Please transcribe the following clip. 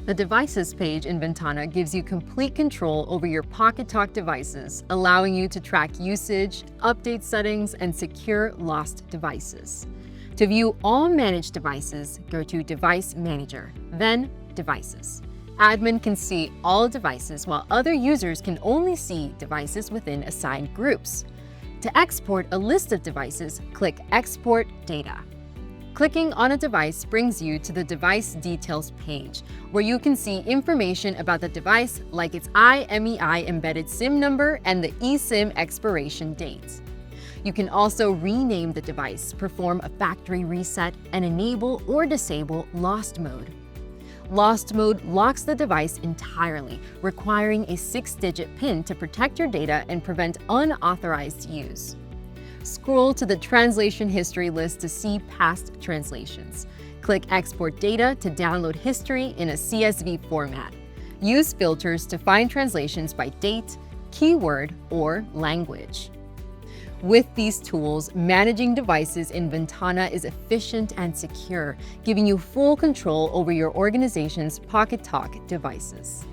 The Devices page in Ventana gives you complete control over your Pocketalk devices, allowing you to track usage, update settings, and secure lost devices. To view all managed devices, go to Device Manager, then Devices. Admin can see all devices while other users can only see devices within assigned groups. To export a list of devices, click Export Data. Clicking on a device brings you to the Device Details page, where you can see information about the device like its IMEI embedded SIM number and the eSIM expiration date. You can also rename the device, perform a factory reset, and enable or disable Lost Mode. Lost Mode locks the device entirely, requiring a 6-digit PIN to protect your data and prevent unauthorized use. Scroll to the translation history list to see past translations. Click Export Data to download history in a CSV format. Use filters to find translations by date, keyword, or language. With these tools, managing devices in Ventana is efficient and secure, giving you full control over your organization's Pocketalk devices.